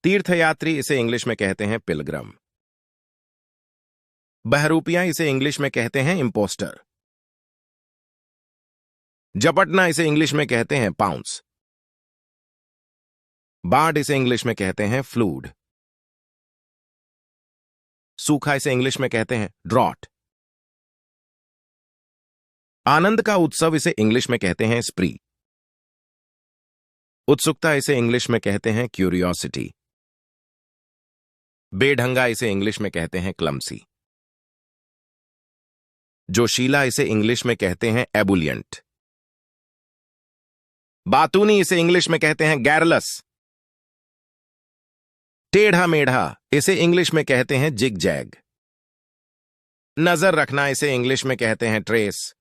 तीर्थयात्री इसे इंग्लिश में कहते हैं पिलग्रम। बहरूपिया इसे इंग्लिश में कहते हैं इम्पोस्टर। झपटना इसे इंग्लिश में कहते हैं पाउंस। बाढ़ इसे इंग्लिश में कहते हैं फ्लूड। सूखा इसे इंग्लिश में कहते हैं ड्रॉट। आनंद का उत्सव इसे इंग्लिश में कहते हैं स्प्री। उत्सुकता इसे इंग्लिश में कहते हैं क्यूरियोसिटी। बेढंगा इसे इंग्लिश में कहते हैं क्लमसी। जोशीला इसे इंग्लिश में कहते हैं एबुलियंट। बातूनी इसे इंग्लिश में कहते हैं गैरलस। टेढ़ा मेढ़ा इसे इंग्लिश में कहते हैं जिग जैग। नजर रखना इसे इंग्लिश में कहते हैं ट्रेस।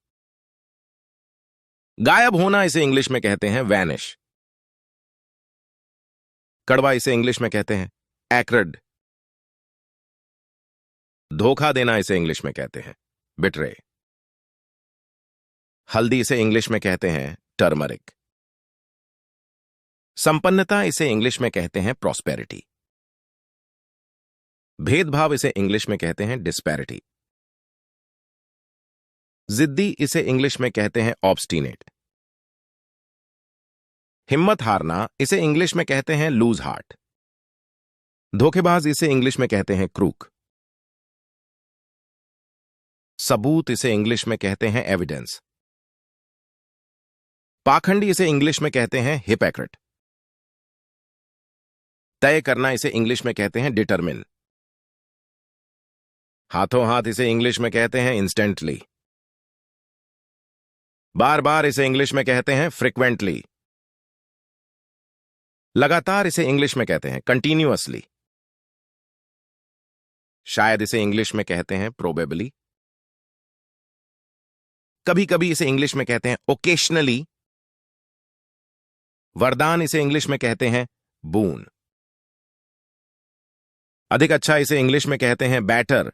गायब होना इसे इंग्लिश में कहते हैं वैनिश। कड़वा इसे इंग्लिश में कहते हैं एक्रिड। धोखा देना इसे इंग्लिश में कहते हैं बिट्रे। हल्दी इसे इंग्लिश में कहते हैं टर्मरिक। संपन्नता इसे इंग्लिश में कहते हैं प्रॉस्पेरिटी। भेदभाव इसे इंग्लिश में कहते हैं डिस्पैरिटी। जिद्दी इसे इंग्लिश में कहते हैं ऑब्स्टिनेट। हिम्मत हारना इसे इंग्लिश में कहते हैं लूज हार्ट। धोखेबाज इसे इंग्लिश में कहते हैं क्रूक। सबूत इसे इंग्लिश में कहते हैं एविडेंस। पाखंडी इसे इंग्लिश में कहते हैं हिपोक्रेट। तय करना इसे इंग्लिश में कहते हैं डिटरमिन। हाथों हाथ इसे इंग्लिश में कहते हैं इंस्टेंटली। बार बार इसे इंग्लिश में कहते हैं फ्रिक्वेंटली। लगातार इसे इंग्लिश में कहते हैं कंटिन्यूअसली। शायद इसे इंग्लिश में कहते हैं प्रोबेबली। कभी कभी इसे इंग्लिश में कहते हैं ओकेशनली। वरदान इसे इंग्लिश में कहते हैं बून। अधिक अच्छा इसे इंग्लिश में कहते हैं बेटर।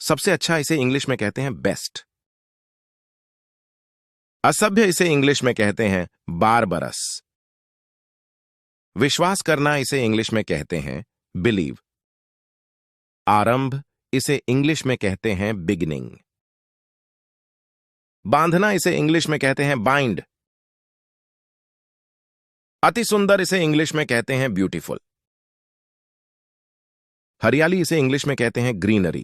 सबसे अच्छा इसे इंग्लिश में कहते हैं बेस्ट। असभ्य इसे इंग्लिश में कहते हैं बारबरस। विश्वास करना इसे इंग्लिश में कहते हैं बिलीव। आरंभ इसे इंग्लिश में कहते हैं बिगिनिंग। बांधना इसे इंग्लिश में कहते हैं बाइंड। अति सुंदर इसे इंग्लिश में कहते हैं ब्यूटीफुल। हरियाली इसे इंग्लिश में कहते हैं ग्रीनरी।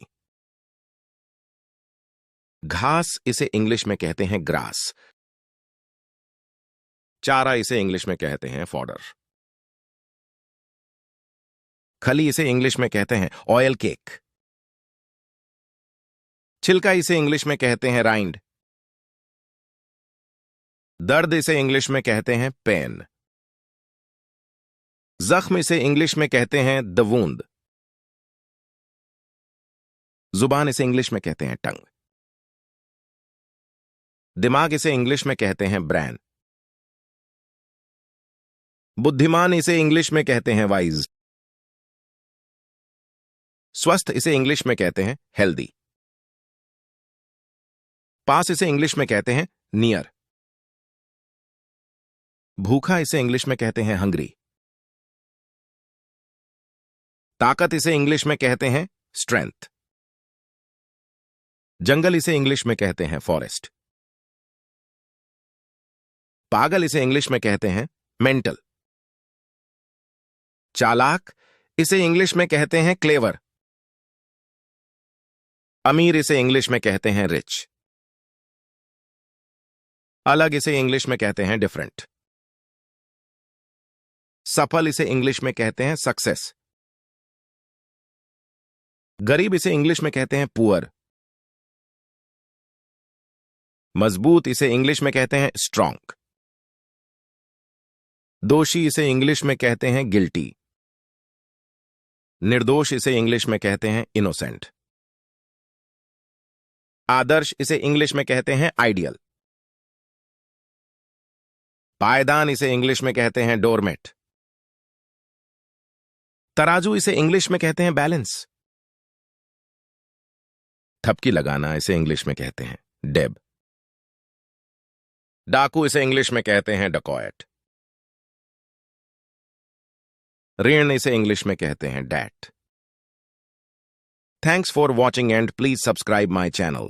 घास इसे इंग्लिश में कहते हैं ग्रास। चारा इसे इंग्लिश में कहते हैं फॉडर। खली इसे इंग्लिश में कहते हैं ऑयल केक। छिलका इसे इंग्लिश में कहते हैं राइंड। दर्द इसे इंग्लिश में कहते हैं पेन। जख्म इसे इंग्लिश में कहते हैं द वूंड। जुबान इसे इंग्लिश में कहते हैं टंग। दिमाग इसे इंग्लिश में कहते हैं ब्रेन। बुद्धिमान इसे इंग्लिश में कहते हैं वाइज। स्वस्थ इसे इंग्लिश में कहते हैं हेल्दी। पास इसे इंग्लिश में कहते हैं नियर। भूखा इसे इंग्लिश में कहते हैं हंग्री। ताकत इसे इंग्लिश में कहते हैं स्ट्रेंथ। जंगल इसे इंग्लिश में कहते हैं फॉरेस्ट। पागल इसे इंग्लिश में कहते हैं मेंटल। चालाक इसे इंग्लिश में कहते हैं क्लेवर। अमीर इसे इंग्लिश में कहते हैं रिच। अलग इसे इंग्लिश में कहते हैं डिफरेंट। सफल इसे इंग्लिश में कहते हैं सक्सेस। गरीब इसे इंग्लिश में कहते हैं पुअर। मजबूत इसे इंग्लिश में कहते हैं स्ट्रॉन्ग। दोषी इसे इंग्लिश में कहते हैं गिल्टी। निर्दोष इसे इंग्लिश में कहते हैं इनोसेंट। आदर्श इसे इंग्लिश में कहते हैं आइडियल। पायदान इसे इंग्लिश में कहते हैं डोरमेट। तराजू इसे इंग्लिश में कहते हैं बैलेंस। ठपकी लगाना इसे इंग्लिश में कहते हैं डेब। डाकू इसे इंग्लिश में कहते हैं डकॉयट। ऋण इसे इंग्लिश में कहते हैं date. Thanks for watching and please subscribe my channel.